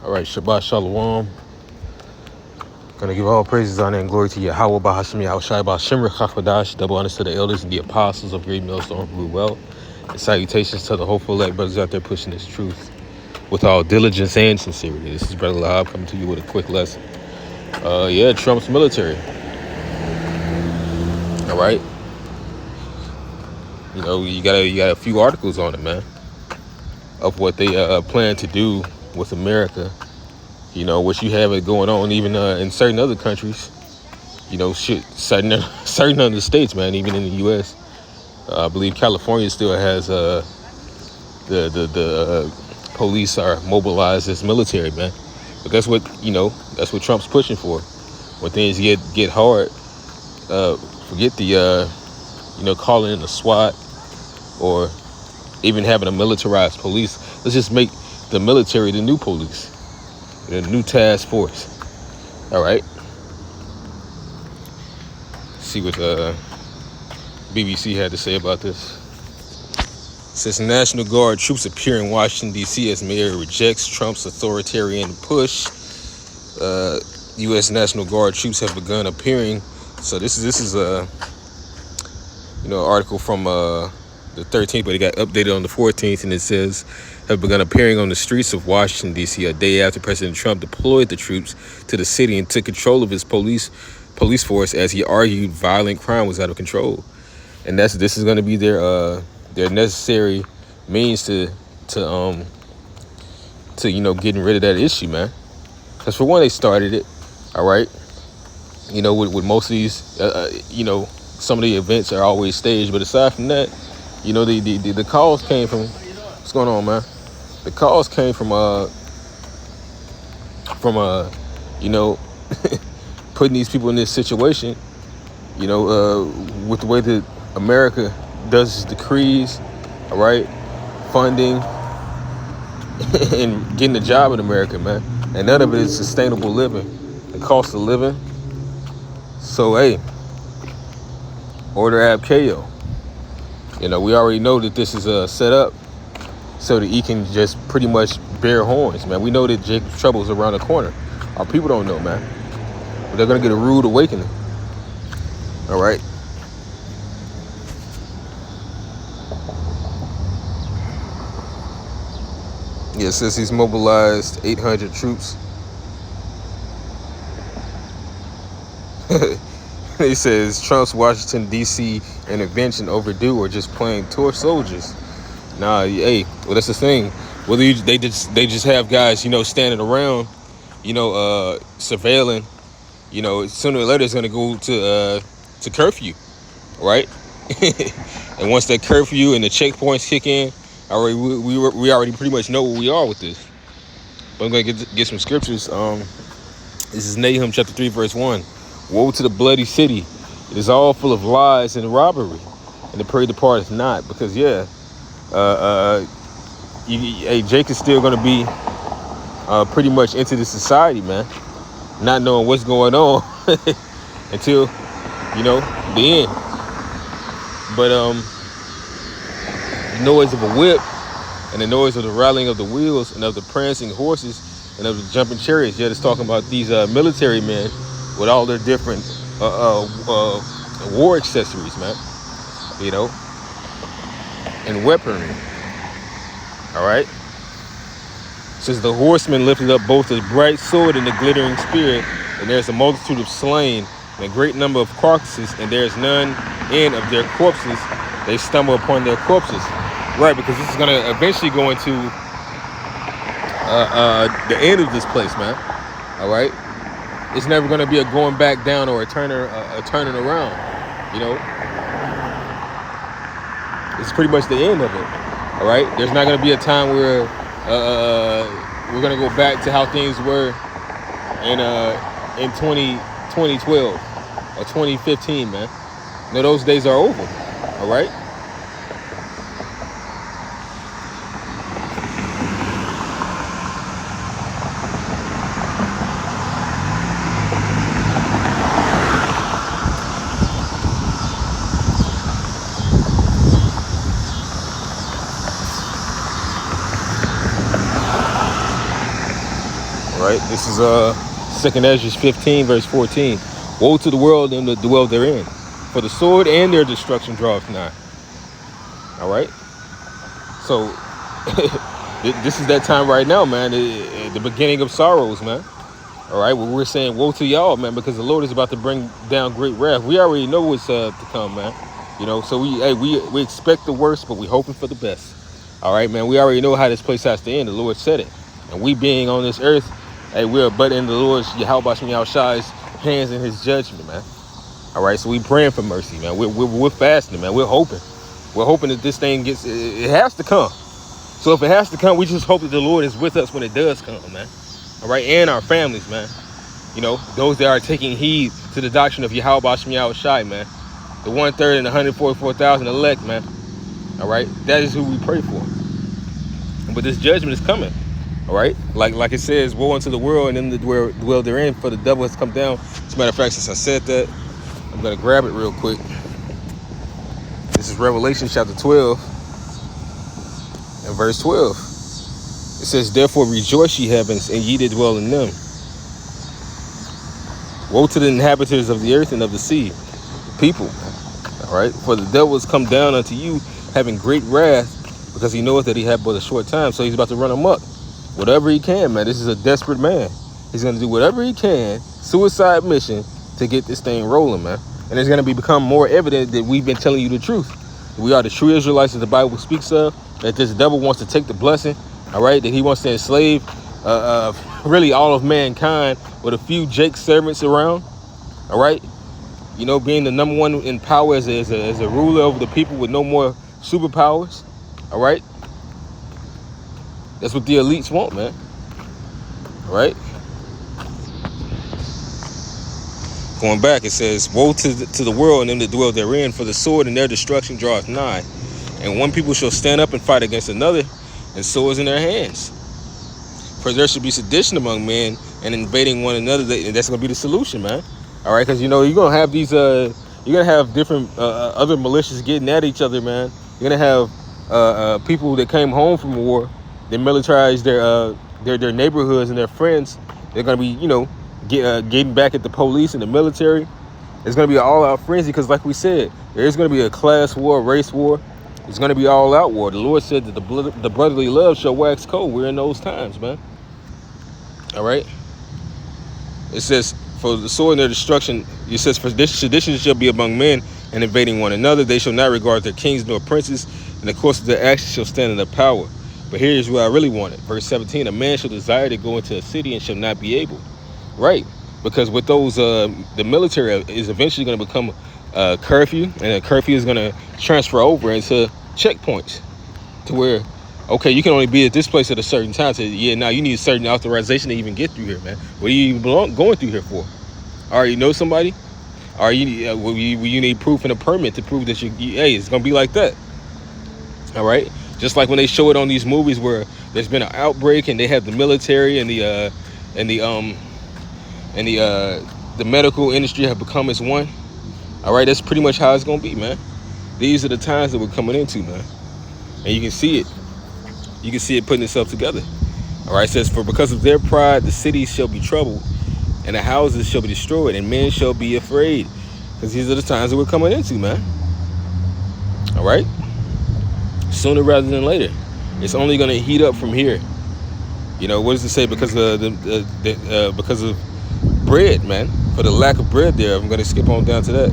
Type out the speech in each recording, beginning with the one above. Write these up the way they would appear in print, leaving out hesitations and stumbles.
All right, Shabbat Shalom. Gonna give all praises, honor, and glory to Yahweh, Bahashim, Yahushai, Bahashim, Rechachadash, double honors to the elders and the apostles of Great Millstone Blue Well, and salutations to the hopeful elect brothers out there pushing this truth with all diligence and sincerity. This is Brother Lahab coming to you with a quick lesson. Trump's military. All right, you got a few articles on it, man, of what they plan to do with America. What you have it going on even in certain other countries. Certain other states, man, even in the U.S. I believe California still has the police are mobilized as military, man. But that's what Trump's pushing for. When things get hard, forget the calling in the SWAT or even having a militarized police. Let's just make the military the new police, the new task force. All right. See what BBC had to say about this. It says National Guard troops appear in Washington, D.C. as mayor rejects Trump's authoritarian push. U.S. National Guard troops have begun appearing. So this is a article from the 13th, but it got updated on the 14th, and it says have begun appearing on the streets of Washington, D.C. a day after President Trump deployed the troops to the city and took control of his police force, as he argued violent crime was out of control. And this is going to be their necessary means to getting rid of that issue, man. Because for one, they started it, all right. With most of these, some of the events are always staged, but aside from that, the calls came from, what's going on, man? The calls came from putting these people in this situation, with the way that America does its decrees, all right, funding, and getting a job in America, man. And none of it is sustainable living, the cost of living. So, hey, order Abkeo. We already know that this is set up so that he can just pretty much bear horns, man. We know that Jacob's trouble is around the corner. Our people don't know, man. But they're going to get a rude awakening. All right. Yeah, it says he's mobilized 800 troops. He says Trump's Washington, D.C. intervention overdue or just playing tour soldiers. Nah, hey, well, that's the thing. Whether they just have guys, standing around, surveilling, sooner or later it's gonna go to curfew, right? And once that curfew and the checkpoints kick in, we already pretty much know where we are with this. But I'm gonna get some scriptures. This is Nahum chapter 3 verse 1. Woe to the bloody city! It is all full of lies and robbery, and the prey departeth not. Because Jake is still gonna be pretty much into the society, man, not knowing what's going on until the end. But the noise of a whip and the noise of the rattling of the wheels and of the prancing horses and of the jumping chariots. It's talking about these military men with all their different war accessories, man, and weaponry. All right. It says the horsemen lifted up both the bright sword and the glittering spear, and there's a multitude of slain and a great number of carcasses, and there's none end of their corpses. They stumble upon their corpses. Right, because this is going to eventually go into the end of this place, man. All right. It's never going to be a going back down or a turning around. It's pretty much the end of it. All right. There's not going to be a time where we're going to go back to how things were in 2012 or 2015, man. No, those days are over. All right. All right, this is 2nd Ezra 15, verse 14. Woe to the world and the dwell therein, for the sword and their destruction draweth nigh. All right, so this is that time right now, man. The beginning of sorrows, man. All right, well, we're saying woe to y'all, man, because the Lord is about to bring down great wrath. We already know what's to come, man. You know, so we expect the worst, but we hoping for the best. All right, man. We already know how this place has to end. The Lord said it, and we being on this earth, hey, we're but in the Lord's Yahweh Shai's hands in His judgment, man. All right, so we praying for mercy, man. We're fasting, man. We're hoping that this thing gets. It has to come. So if it has to come, we just hope that the Lord is with us when it does come, man. All right, and our families, man. You know, those that are taking heed to the doctrine of Yahweh Shai, man. The 1/3 and the 144,000 elect, man. All right, that is who we pray for. But this judgment is coming. All right, like it says, woe unto the world and them that dwell therein, for the devil has come down. As a matter of fact, since I said that, I'm gonna grab it real quick. This is Revelation chapter 12 and verse 12. It says, therefore rejoice, ye heavens, and ye that dwell in them. Woe to the inhabitants of the earth and of the sea, people. All right, for the devil has come down unto you, having great wrath, because he knoweth that he had but a short time. So he's about to run amok. Whatever he can, man. This is a desperate man. He's going to do whatever he can, suicide mission, to get this thing rolling, man. And it's going to become more evident that we've been telling you the truth. We are the true Israelites that the Bible speaks of, that this devil wants to take the blessing. All right, that he wants to enslave really all of mankind with a few Jake servants around. All right, you know, being the number one in power as a ruler over the people with no more superpowers. All right, that's what the elites want, man. All right, going back, it says, woe to the world and them that dwell therein, for the sword and their destruction draweth nigh, and one people shall stand up and fight against another, and swords in their hands. For there should be sedition among men and invading one another. And that's going to be the solution, man. All right, because, you know, you're going to have these, you're going to have different other militias getting at each other, man. You're going to have people that came home from war, they militarized their neighborhoods and their friends. They're going to be, you know, getting back at the police and the military. It's going to be an all-out frenzy because, like we said, there is going to be a class war, a race war. It's going to be all-out war. The Lord said that the brotherly love shall wax cold. We're in those times, man. All right? It says, for the sword and their destruction, it says, for this sedition shall be among men and invading one another. They shall not regard their kings nor princes, and the course of their actions shall stand in their power. But here's what I really wanted. Verse 17, a man shall desire to go into a city and shall not be able. Right? Because with those, the military is eventually going to become a curfew, and a curfew is going to transfer over into checkpoints to where, okay, you can only be at this place at a certain time. So yeah, now you need a certain authorization to even get through here, man. What are you even going through here for? All right, you know somebody? Or you need proof and a permit to prove that hey, it's gonna be like that. All right, just like when they show it on these movies where there's been an outbreak and they have the military and the medical industry have become as one. All right, that's pretty much how it's gonna be, man. These are the times that we're coming into, man, and you can see it. You can see it putting itself together. All right, it says, for because of their pride, the cities shall be troubled, and the houses shall be destroyed, and men shall be afraid. Because these are the times that we're coming into, man. All right? Sooner rather than later. It's only going to heat up from here. You know, what does it say? Because of bread, man. For the lack of bread there. I'm going to skip on down to that.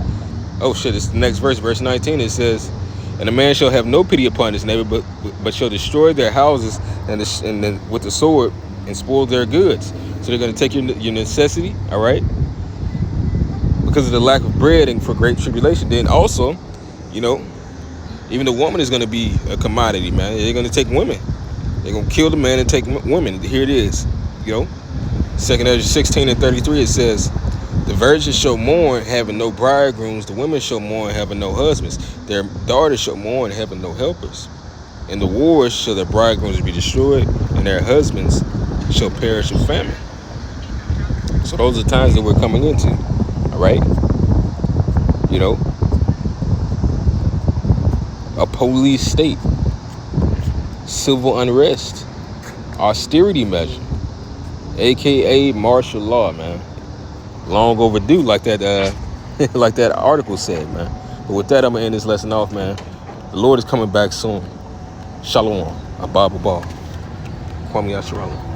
Oh, shit. It's the next verse, verse 19. It says, and a man shall have no pity upon his neighbor, but shall destroy their houses and then with the sword and spoil their goods. So they're going to take your necessity, all right, because of the lack of bread and for great tribulation. Then also, you know, even the woman is going to be a commodity, man. They're going to take women. They're going to kill the man and take women. Here it is, you know. 2nd Ezra 16 and 33, it says, the virgins shall mourn, having no bridegrooms. The women shall mourn, having no husbands. Their daughters shall mourn, having no helpers. In the wars shall their bridegrooms be destroyed, and their husbands shall perish with famine. So those are times that we're coming into, all right? You know, a police state, civil unrest, austerity measure, aka martial law, man. Long overdue, like that like that article said, man. But with that, I'm gonna end this lesson off, man. The Lord is coming back soon. Shalom. Abba Kwame Yasharala.